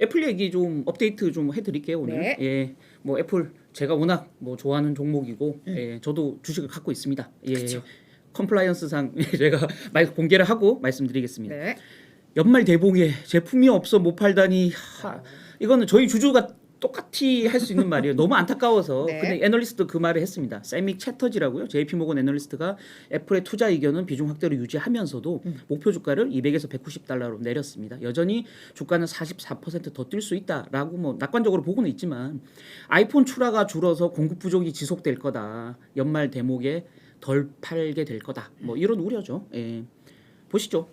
애플 얘기 좀 업데이트 좀 해드릴게요 오늘. 네. 예, 뭐 애플 제가 워낙 뭐 좋아하는 종목이고, 예, 저도 주식을 갖고 있습니다. 예, 그쵸. 컴플라이언스상 제가 공개를 하고 말씀드리겠습니다. 네. 연말 대봉에 제품이 없어 못 팔다니, 이거는 저희 주주가 똑같이 할 수 있는 말이에요. 너무 안타까워서. 네. 근데 애널리스트 그 말을 했습니다. 세믹 채터지라고요. JP모건 애널리스트가 애플의 투자 이견은 비중 확대를 유지하면서도 목표 주가를 200에서 190달러로 내렸습니다. 여전히 주가는 44%더 뛸 수 있다라고 뭐 낙관적으로 보고는 있지만, 아이폰 출하가 줄어서 공급 부족이 지속될 거다. 연말 대목에 덜 팔게 될 거다. 뭐 이런 우려죠. 예. 보시죠.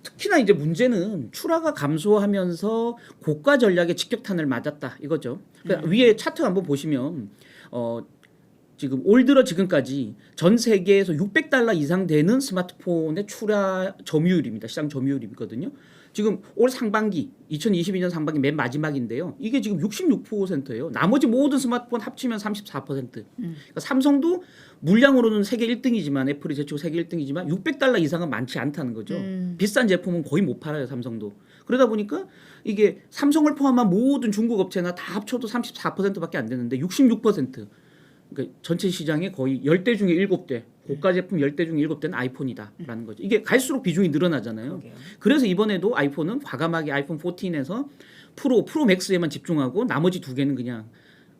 특히나 이제 문제는 출하가 감소하면서 고가 전략에 직격탄을 맞았다 이거죠. 그러니까 위에 차트 한번 보시면 지금 올 들어 지금까지 전 세계에서 600달러 이상 되는 스마트폰의 출하 점유율입니다. 시장 점유율이거든요. 지금 올 상반기 2022년 상반기 맨 마지막인데요. 이게 지금 66%예요. 나머지 모든 스마트폰 합치면 34%. 그러니까 삼성도 물량으로는 세계 1등이지만 애플이 제치고 세계 1등이지만 600달러 이상은 많지 않다는 거죠. 비싼 제품은 거의 못 팔아요, 삼성도. 그러다 보니까 이게 삼성을 포함한 모든 중국 업체나 다 합쳐도 34%밖에 안 되는데 66%. 그러니까 전체 시장의 거의 10대 중에 7대, 고가 제품 10대 중에 7대는 아이폰이다라는 거죠. 이게 갈수록 비중이 늘어나잖아요. 그러게요. 그래서 이번에도 아이폰은 과감하게 아이폰 14에서 프로 맥스에만 집중하고 나머지 두 개는 그냥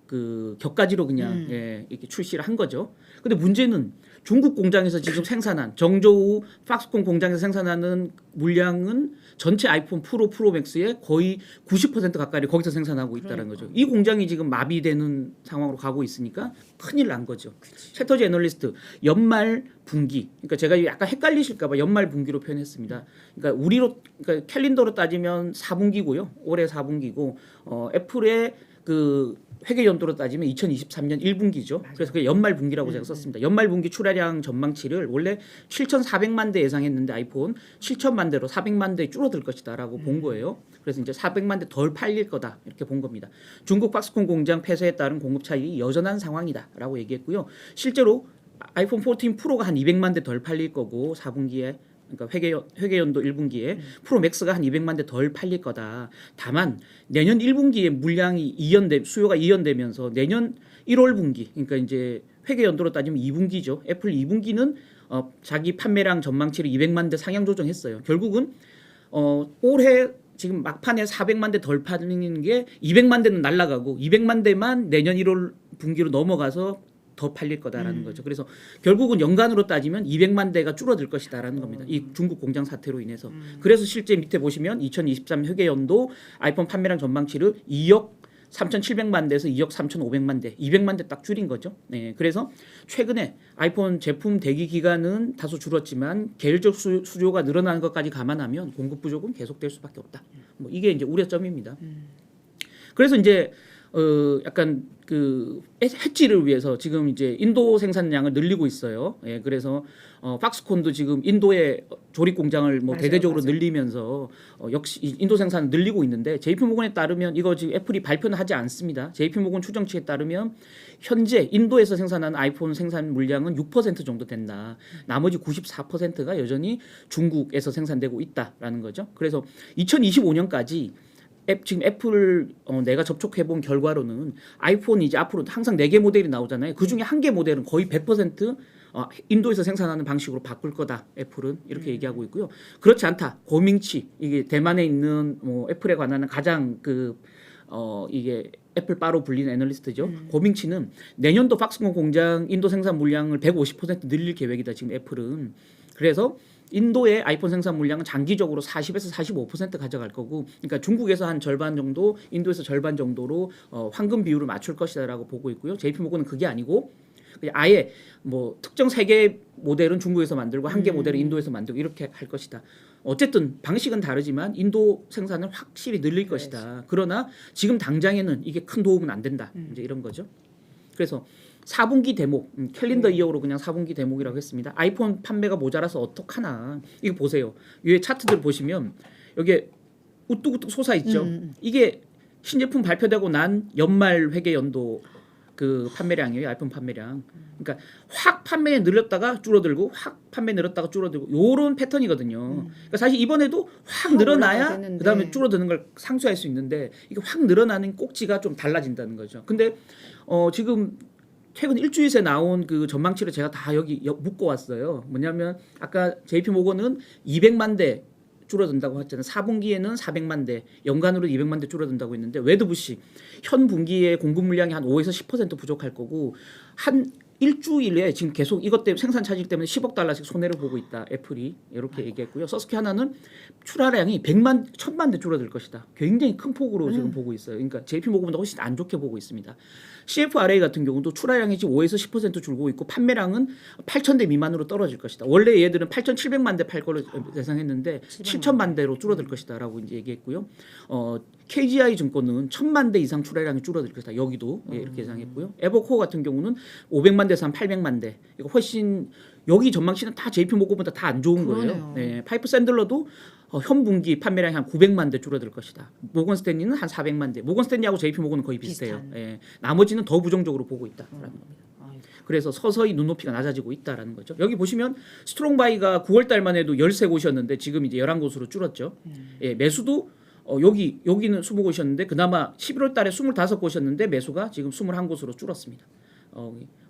그 격가지로 그냥 예, 이렇게 출시를 한 거죠. 근데 문제는 중국 공장에서 지금 생산한 정저우 팍스콘 공장에서 생산하는 물량은 전체 아이폰 프로 맥스의 거의 90% 가까이를 거기서 생산하고 있다는 거죠. 이 공장이 지금 마비되는 상황으로 가고 있으니까 큰일 난 거죠. 채터지 애널리스트 연말 분기, 그러니까 제가 약간 헷갈리실까봐 연말 분기로 표현했습니다. 그러니까 우리로 그러니까 캘린더로 따지면 4분기고요. 올해 4분기고 애플의 그 회계 연도로 따지면 2023년 1분기죠. 그래서 그 연말 분기라고 제가 썼습니다. 연말 분기 출하량 전망치를 원래 7,400만 대 예상했는데 아이폰 7천만 대로 400만 대 줄어들 것이다라고 본 거예요. 그래서 이제 400만 대 덜 팔릴 거다 이렇게 본 겁니다. 중국 박스콘 공장 폐쇄에 따른 공급 차익이 여전한 상황이다라고 얘기했고요. 실제로 아이폰 14 프로가 한 200만 대 덜 팔릴 거고 4분기에 그러니까 회계연도 1분기에 프로 맥스가 한 200만 대 덜 팔릴 거다. 다만 내년 1분기에 물량이 수요가 이연되면서 내년 1월 분기, 그러니까 이제 회계연도로 따지면 2분기죠. 애플 2분기는 자기 판매량 전망치를 200만 대 상향 조정했어요. 결국은 올해 지금 막판에 400만 대 덜 팔리는 게 200만 대는 날아가고 200만 대만 내년 1월 분기로 넘어가서 더 팔릴 거다라는 거죠. 그래서 결국은 연간으로 따지면 200만 대가 줄어들 것이다라는 겁니다. 이 중국 공장 사태로 인해서. 그래서 실제 밑에 보시면 2023 회계연도 아이폰 판매량 전망치를 2억 3,700만 대에서 2억 3,500만 대, 200만 대 딱 줄인 거죠. 네, 그래서 최근에 아이폰 제품 대기 기간은 다소 줄었지만 계열적 수요가 늘어나는 것까지 감안하면 공급 부족은 계속될 수밖에 없다. 뭐 이게 이제 우려점입니다. 그래서 이제 약간 그 해지를 위해서 지금 이제 인도 생산량을 늘리고 있어요. 예, 그래서 팍스콘도 지금 인도의 조립 공장을 뭐 대대적으로 늘리면서 역시 인도 생산을 늘리고 있는데 JP모건에 따르면 이거 지금 애플이 발표는 하지 않습니다. JP모건 추정치에 따르면 현재 인도에서 생산하는 아이폰 생산 물량은 6% 정도 된다. 나머지 94%가 여전히 중국에서 생산되고 있다라는 거죠. 그래서 2025년까지 지금 애플 내가 접촉해본 결과로는 아이폰이 이제 앞으로 항상 4개 모델이 나오잖아요. 그중에 1개 모델은 거의 100% 인도에서 생산하는 방식으로 바꿀 거다. 애플은 이렇게 얘기하고 있고요. 그렇지 않다. 고밍치 이게 대만에 있는 뭐 애플에 관한 가장 이게 애플바로 불리는 애널리스트죠. 고밍치는 내년도 팍스콘 공장 인도 생산 물량을 150% 늘릴 계획이다. 지금 애플은. 그래서 인도의 아이폰 생산 물량은 장기적으로 40에서 45% 가져갈 거고, 그러니까 중국에서 한 절반 정도, 인도에서 절반 정도로 황금 비율을 맞출 것이다라고 보고 있고요. JP모건은 그게 아니고 그냥 아예 뭐 특정 3개 모델은 중국에서 만들고 1개 모델은 인도에서 만들고 이렇게 할 것이다. 어쨌든 방식은 다르지만 인도 생산을 확실히 늘릴 것이다. 그러나 지금 당장에는 이게 큰 도움은 안 된다. 이제 이런 거죠. 그래서 4분기 대목, 캘린더 이어로 그냥 4분기 대목이라고 했습니다. 아이폰 판매가 모자라서 어떡하나. 이거 보세요. 위에 차트들 보시면 여기에 우뚝우뚝 솟아 있죠. 이게 신제품 발표되고 난 연말 회계 연도 그 판매량이에요. 아이폰 판매량. 그러니까 확 판매 늘렸다가 줄어들고 확 판매 늘었다가 줄어들고 요런 패턴이거든요. 그러니까 사실 이번에도 확 늘어나야 그다음에 줄어드는 걸 상쇄할 수 있는데 이게 확 늘어나는 꼭지가 좀 달라진다는 거죠. 근데 지금 최근 일주일 새 나온 그 전망치를 제가 다 여기 묶어 왔어요. 뭐냐면 아까 JP 모건은 200만 대 줄어든다고 했잖아요. 4분기에는 400만 대, 연간으로 200만 대 줄어든다고 했는데 웨드부시 현 분기에 공급 물량이 한 5에서 10% 부족할 거고 한 일주일에 지금 계속 이것 때문에 생산 차질 때문에 10억 달러씩 손해를 보고 있다. 애플이 이렇게 얘기했고요. 서스케하나는 출하량이 1000만 대 줄어들 것이다. 굉장히 큰 폭으로 지금 보고 있어요. 그러니까 JP 모건보다 훨씬 안 좋게 보고 있습니다. CFRA 같은 경우도 출하량이 지금 5에서 10% 줄고 있고 판매량은 8,000대 미만으로 떨어질 것이다. 원래 얘들은 8,700만 대 팔 걸로 예상했는데 7,000만 대로 줄어들 것이다라고 이제 얘기했고요. KGI 증권은 1,000만 대 이상 출하량이 줄어들 것이다. 여기도 이렇게 예상했고요. 에버코어 같은 경우는 500만 대에서 한 800만 대. 이거 훨씬 여기 전망치는 다 JP 모건보다 다 안 좋은 거예요. 네, 파이프 샌들러도 현 분기 판매량이 한 900만 대 줄어들 것이다. 모건 스탠리는 한 400만 대. 모건 스탠리하고 JP 모건은 거의 비슷해요. 예, 나머지는 더 부정적으로 보고 있다라는 겁니다. 그래서 서서히 눈높이가 낮아지고 있다라는 거죠. 여기 보시면 스트롱바이가 9월 달만 해도 13곳이었는데 지금 이제 11곳으로 줄었죠. 예, 매수도 여기는 20곳이었는데 그나마 11월 달에 25곳이었는데 매수가 지금 21곳으로 줄었습니다.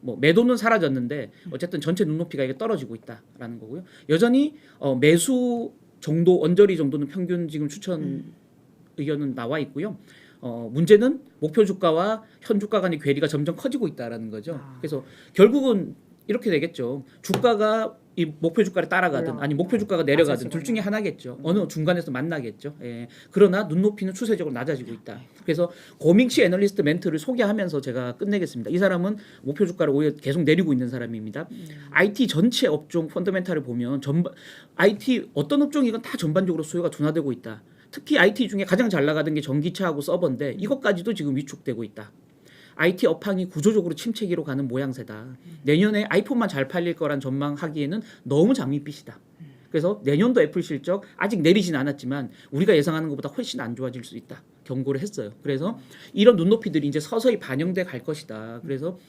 뭐 매도는 사라졌는데 어쨌든 전체 눈높이가 이게 떨어지고 있다라는 거고요. 여전히 매수 정도 언저리 정도는 평균 지금 추천 의견은 나와 있고요. 문제는 목표 주가와 현 주가 간의 괴리가 점점 커지고 있다라는 거죠. 그래서 결국은 이렇게 되겠죠. 주가가 이 목표 주가를 따라가든 아니 목표 주가가 내려가든 둘 중에 하나겠죠. 어느 중간에서 만나겠죠. 예. 그러나 눈높이는 추세적으로 낮아지고 있다. 그래서 고밍치 애널리스트 멘트를 소개하면서 제가 끝내겠습니다. 이 사람은 목표 주가를 오히려 계속 내리고 있는 사람입니다. IT 전체 업종 펀더멘탈을 보면 IT 어떤 업종이건 다 전반적으로 수요가 둔화되고 있다. 특히 IT 중에 가장 잘 나가던 게 전기차하고 서버인데 이것까지도 지금 위축되고 있다. IT 업황이 구조적으로 침체기로 가는 모양새다. 내년에 아이폰만 잘 팔릴 거란 전망하기에는 너무 장밋빛이다. 그래서 내년도 애플 실적 아직 내리진 않았지만 우리가 예상하는 것보다 훨씬 안 좋아질 수 있다. 경고를 했어요. 그래서 이런 눈높이들이 이제 서서히 반영돼 갈 것이다. 그래서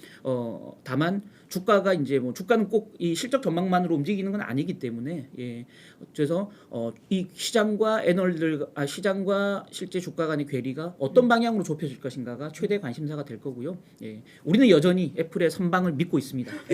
다만 주가가 이제 뭐 주가는 꼭 이 실적 전망만으로 움직이는 건 아니기 때문에 그래서 이 시장과 시장과 실제 주가 간의 괴리가 어떤 방향으로 좁혀질 것인가가 최대 관심사가 될 거고요. 우리는 여전히 애플의 선방을 믿고 있습니다.